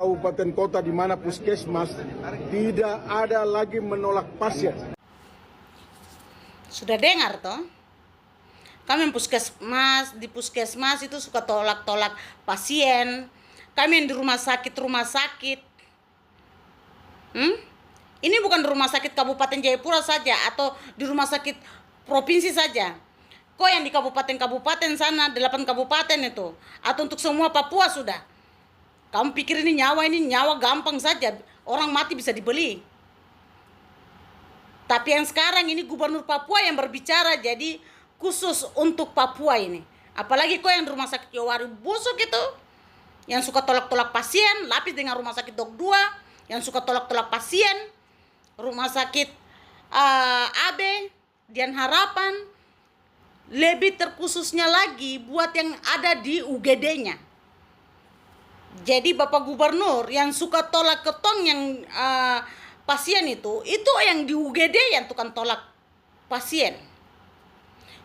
Kabupaten kota di mana puskesmas tidak ada lagi menolak pasien. Sudah dengar toh? Kami yang di puskesmas itu suka tolak-tolak pasien. Kami yang di rumah sakit. Ini bukan di rumah sakit Kabupaten Jayapura saja atau di rumah sakit provinsi saja. Kok yang di kabupaten sana 8 kabupaten itu atau untuk semua Papua sudah. Kamu pikir ini nyawa gampang saja, orang mati bisa dibeli. Tapi yang sekarang ini gubernur Papua yang berbicara, jadi khusus untuk Papua ini. Apalagi kok yang di rumah sakit Yowari busuk itu, yang suka tolak-tolak pasien, lapis dengan rumah sakit Dok 2, yang suka tolak-tolak pasien, rumah sakit AB, Dian Harapan, lebih terkhususnya lagi buat yang ada di UGD-nya. Jadi Bapak Gubernur yang suka tolak ketong yang pasien itu yang di UGD yang tukang tolak pasien.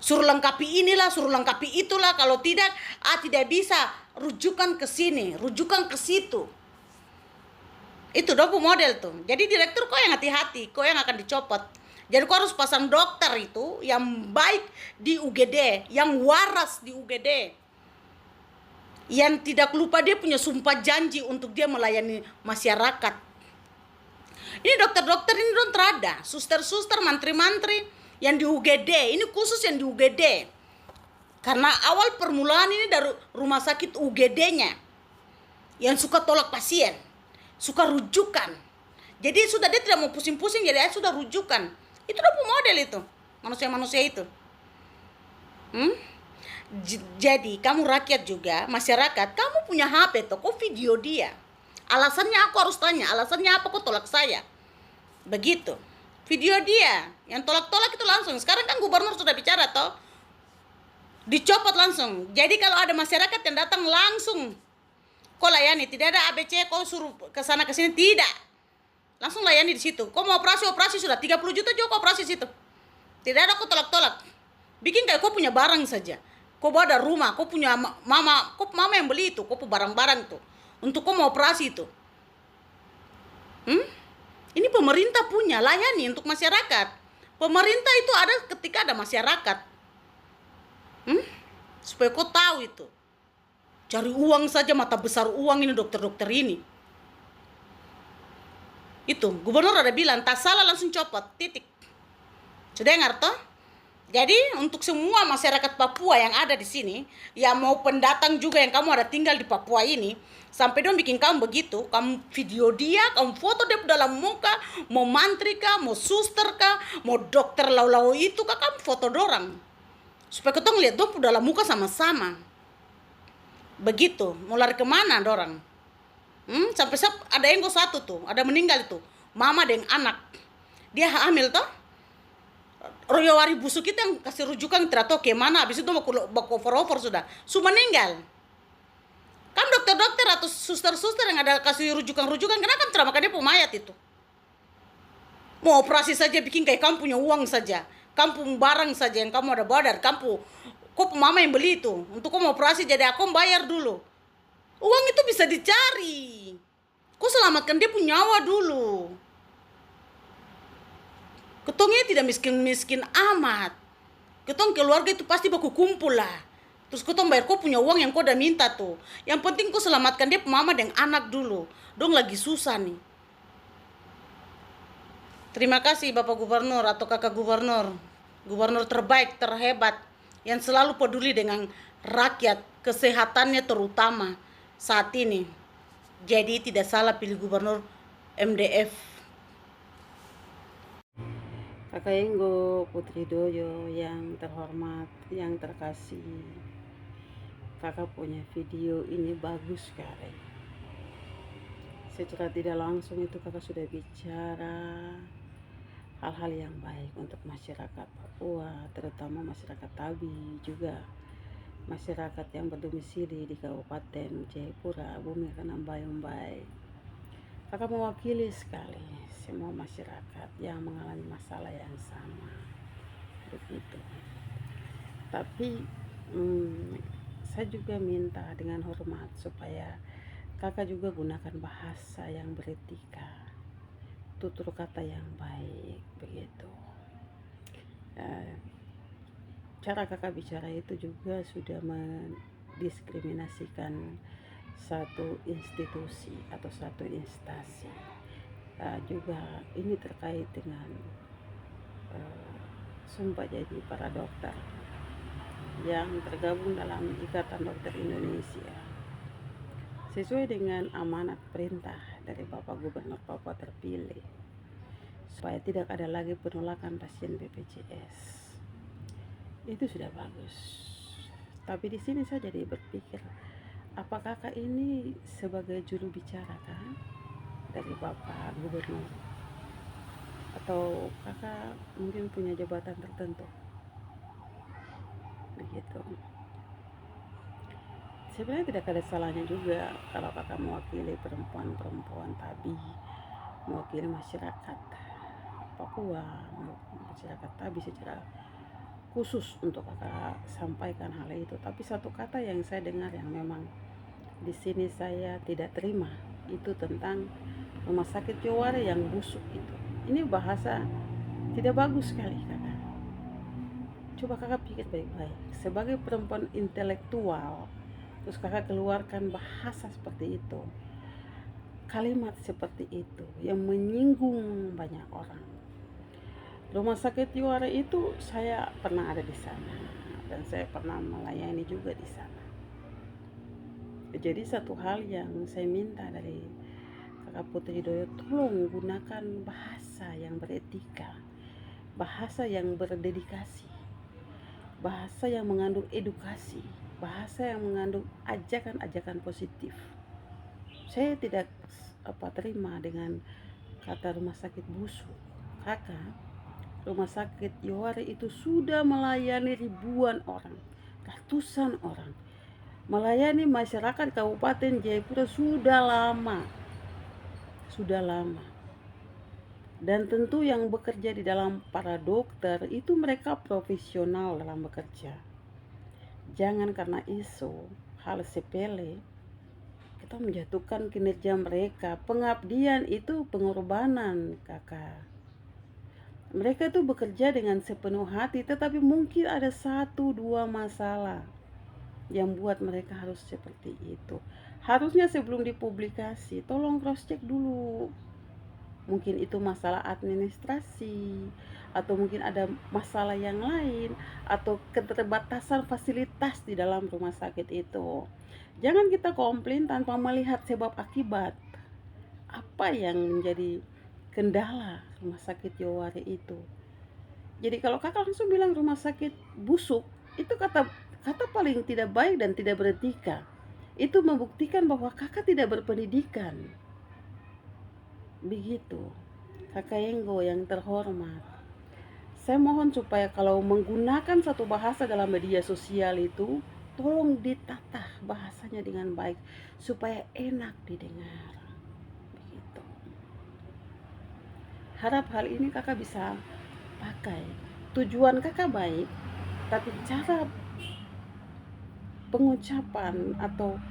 Suruh lengkapi inilah, suruh lengkapi itulah, kalau tidak tidak bisa, rujukan ke sini, rujukan ke situ. Itu dopu model tuh. Jadi direktur kok yang hati-hati, kok yang akan dicopot. Jadi kok harus pasang dokter itu yang baik di UGD, yang waras di UGD. Yang tidak lupa dia punya sumpah janji untuk dia melayani masyarakat. Ini dokter-dokter ini don terada, suster-suster, mantri-mantri yang di UGD, ini khusus yang di UGD. Karena awal permulaan ini dari rumah sakit UGD-nya yang suka tolak pasien, suka rujukan. Jadi sudah dia tidak mau pusing-pusing, jadi sudah rujukan. Itu udah model itu, manusia-manusia itu. Jadi kamu rakyat juga, masyarakat, kamu punya HP tuh, kok video dia. Alasannya aku harus tanya, alasannya apa kok tolak saya? Begitu. Video dia yang tolak-tolak itu langsung. Sekarang kan gubernur sudah bicara toh, dicopot langsung. Jadi kalau ada masyarakat yang datang langsung kok layani, tidak ada ABC kok suruh ke sana ke sini, tidak. Langsung layani di situ. Kok mau operasi sudah 30 juta juga kok operasi situ. Tidak ada kok tolak-tolak. Bikin kayak kok punya barang saja. Kok bawa dari rumah, kok punya mama yang beli itu, kok barang-barang itu. Untuk kok mau operasi itu. Ini pemerintah punya, layani untuk masyarakat. Pemerintah itu ada ketika ada masyarakat. Supaya kau tahu itu. Cari uang saja, mata besar uang ini dokter-dokter ini. Itu, gubernur ada bilang, tak salah langsung copot, titik. Sudah dengar toh? Jadi untuk semua masyarakat Papua yang ada di sini, yang mau pendatang juga yang kamu ada tinggal di Papua ini, sampai dong bikin kamu begitu, kamu video dia, kamu foto dia dalam muka, mau mantri kah, mau suster kah, mau dokter lau-lau itu kah, kamu foto dorang. Supaya ketong lihat dong dalam muka sama-sama. Begitu, mau lari kemana dorang? Sampai ada yang satu tuh, ada meninggal itu, mama dan anak, dia hamil toh. Royowari busuk itu yang kasih rujukan tidak tahu kemana, habis itu mau over sudah meninggal. Kan dokter-dokter atau suster-suster yang ada kasih rujukan, kenapa kan makan dia pemayat itu? Mau operasi saja bikin kayak kamu punya uang saja, kamu punya barang saja yang kamu ada bawa dari kamu, kok mama yang beli itu, untuk kamu operasi jadi aku bayar dulu. Uang itu bisa dicari. Kau selamatkan dia punya nyawa dulu. Ketongnya tidak miskin-miskin amat. Ketong keluarga itu pasti baku kumpul lah. Terus ketong bayar kau punya uang yang kau udah minta tuh. Yang penting kau selamatkan dia mama dan anak dulu. Dong lagi susah nih. Terima kasih Bapak Gubernur atau Kakak Gubernur. Gubernur terbaik, terhebat. Yang selalu peduli dengan rakyat. Kesehatannya terutama saat ini. Jadi tidak salah pilih gubernur MDF. Kakak Enggo Putri Doyo yang terhormat, yang terkasih, kakak punya video ini bagus sekali. Secara tidak langsung itu kakak sudah bicara hal-hal yang baik untuk masyarakat Papua, terutama masyarakat Tabi, juga masyarakat yang berdomisili di Kabupaten Jayapura, Bumi Ranambayumbai. Kakak mewakili sekali semua masyarakat yang mengalami masalah yang sama, begitu. Tapi saya juga minta dengan hormat supaya kakak juga gunakan bahasa yang beretika, tutur kata yang baik begitu. Eh, Cara kakak bicara itu juga sudah mendiskriminasikan satu institusi atau satu instansi. Juga ini terkait dengan sumpah jadi para dokter yang tergabung dalam Ikatan Dokter Indonesia sesuai dengan amanat perintah dari Bapak Gubernur Papua terpilih supaya tidak ada lagi penolakan pasien BPJS. Itu sudah bagus. Tapi di sini saya jadi berpikir, apakah kakak ini sebagai juru bicara kan dari Bapak Gubernur, atau kakak mungkin punya jabatan tertentu begitu. Sebenarnya tidak ada salahnya juga kalau kakak mewakili perempuan-perempuan Tabi, mewakili masyarakat Papua, masyarakat Tabi secara khusus untuk kakak sampaikan hal itu. Tapi satu kata yang saya dengar yang memang di sini saya tidak terima itu tentang rumah sakit Jowara yang busuk itu. Ini bahasa tidak bagus sekali kakak. Coba kakak pikir baik-baik. Sebagai perempuan intelektual, terus kakak keluarkan bahasa seperti itu, kalimat seperti itu yang menyinggung banyak orang. Rumah sakit Jowara itu saya pernah ada di sana dan saya pernah melayani juga di sana. Jadi satu hal yang saya minta dari Kakak Putri Doyo, tolong gunakan bahasa yang beretika, bahasa yang berdedikasi, bahasa yang mengandung edukasi, bahasa yang mengandung ajakan-ajakan positif. Saya tidak terima dengan kata rumah sakit busuk. Kakak, rumah sakit Jowara itu sudah melayani ribuan orang, ratusan orang, melayani masyarakat Kabupaten Jayapura sudah lama. Dan tentu yang bekerja di dalam para dokter itu mereka profesional dalam bekerja. Jangan karena isu hal sepele kita menjatuhkan kinerja mereka. Pengabdian itu pengorbanan kakak. Mereka itu bekerja dengan sepenuh hati, tetapi mungkin ada 1-2 masalah yang buat mereka harus seperti itu. Harusnya sebelum dipublikasi, tolong cross check dulu. Mungkin itu masalah administrasi, atau mungkin ada masalah yang lain, atau keterbatasan fasilitas di dalam rumah sakit itu. Jangan kita komplain tanpa melihat sebab akibat. Apa yang menjadi kendala rumah sakit Jowara itu. Jadi kalau kakak langsung bilang rumah sakit busuk, itu kata paling tidak baik dan tidak beretika. Itu membuktikan bahwa kakak tidak berpendidikan. Begitu. Kakak Enggo yang terhormat, saya mohon supaya kalau menggunakan satu bahasa dalam media sosial itu, tolong ditata bahasanya dengan baik supaya enak didengar. Begitu. Harap hal ini kakak bisa pakai. Tujuan kakak baik, tapi cara pengucapan atau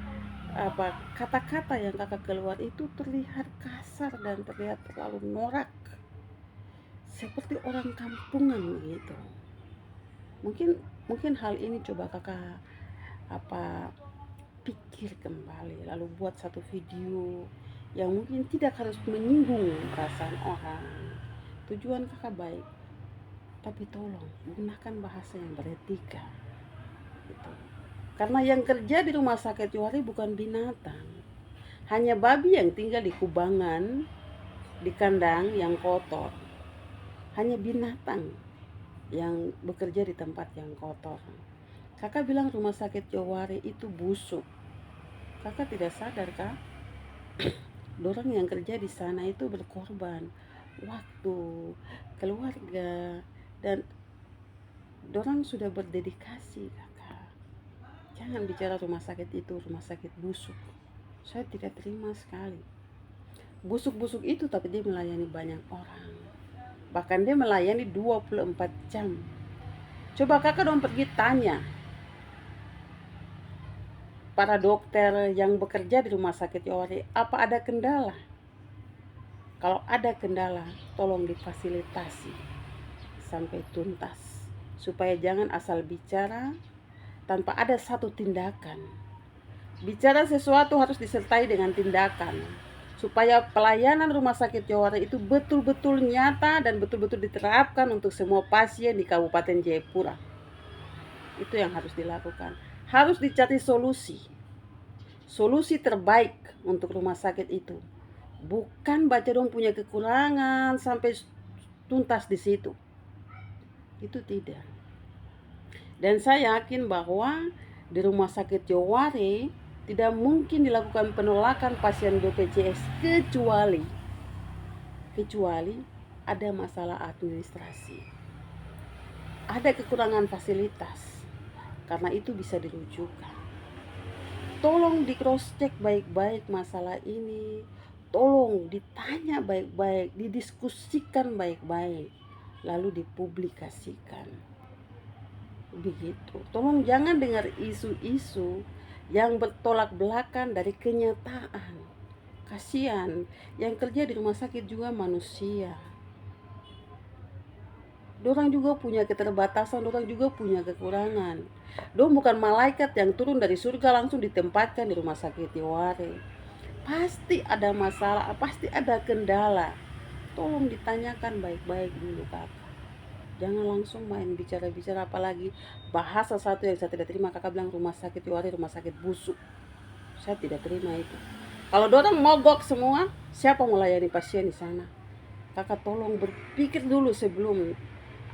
kata-kata yang kakak keluar itu terlihat kasar dan terlihat terlalu norak, seperti orang kampungan gitu. Mungkin hal ini coba kakak pikir kembali, lalu buat satu video yang mungkin tidak harus menyinggung perasaan orang. Tujuan kakak baik, tapi tolong gunakan bahasa yang beretika gitu. Karena yang kerja di rumah sakit Jowara bukan binatang, hanya babi yang tinggal di kubangan, di kandang yang kotor. Hanya binatang yang bekerja di tempat yang kotor. Kakak bilang rumah sakit Jowara itu busuk. Kakak tidak sadar kah? Dorang yang kerja di sana itu berkorban waktu, keluarga, dan dorang sudah berdedikasi kakak. Jangan bicara rumah sakit itu rumah sakit busuk. Saya tidak terima sekali. Busuk-busuk itu tapi dia melayani banyak orang. Bahkan dia melayani 24 jam. Coba kakak dong pergi tanya para dokter yang bekerja di Rumah Sakit Johari, apa ada kendala? Kalau ada kendala, tolong difasilitasi sampai tuntas, supaya jangan asal bicara tanpa ada satu tindakan. Bicara sesuatu harus disertai dengan tindakan, supaya pelayanan Rumah Sakit Johari itu betul-betul nyata dan betul-betul diterapkan untuk semua pasien di Kabupaten Jayapura. Itu yang harus dilakukan. Harus dicari solusi terbaik untuk rumah sakit itu. Bukan baca dong punya kekurangan sampai tuntas di situ. Itu tidak. Dan saya yakin bahwa di Rumah Sakit Johari tidak mungkin dilakukan penolakan pasien BPJS kecuali ada masalah administrasi, ada kekurangan fasilitas. Karena itu bisa dirujukan. Tolong di cross check baik-baik masalah ini, tolong ditanya baik-baik, didiskusikan baik-baik, lalu dipublikasikan. Begitu. Tolong jangan dengar isu-isu yang bertolak belakang dari kenyataan. Kasihan, yang kerja di rumah sakit juga manusia. Dorang juga punya keterbatasan, dorang juga punya kekurangan. Dorang bukan malaikat yang turun dari surga langsung ditempatkan di Rumah Sakit Johari. Pasti ada masalah, pasti ada kendala. Tolong ditanyakan baik-baik dulu, kakak. Jangan langsung main bicara-bicara, apalagi bahasa satu yang saya tidak terima. Kakak bilang Rumah Sakit Johari rumah sakit busuk. Saya tidak terima itu. Kalau dorang mogok semua, siapa mau layani pasien di sana? Kakak tolong berpikir dulu sebelum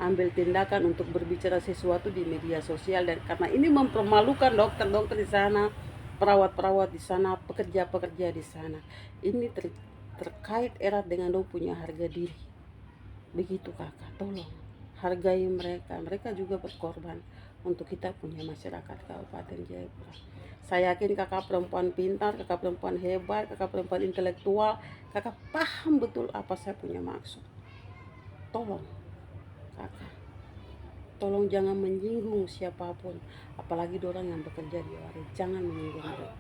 ambil tindakan untuk berbicara sesuatu di media sosial, dan karena ini mempermalukan dokter-dokter di sana, perawat-perawat di sana, pekerja-pekerja di sana. Ini terkait erat dengan dong punya harga diri. Begitu kakak, tolong hargai mereka. Mereka juga berkorban untuk kita punya masyarakat Kabupaten Jayapura. Saya yakin kakak perempuan pintar, kakak perempuan hebat, kakak perempuan intelektual. Kakak paham betul apa saya punya maksud. Tolong kakak, tolong jangan menyinggung siapapun, apalagi orang yang bekerja di Johari. Jangan menyinggung mereka.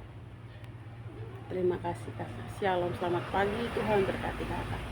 Terima kasih kakak. Shalom, selamat pagi, Tuhan berkati kakak.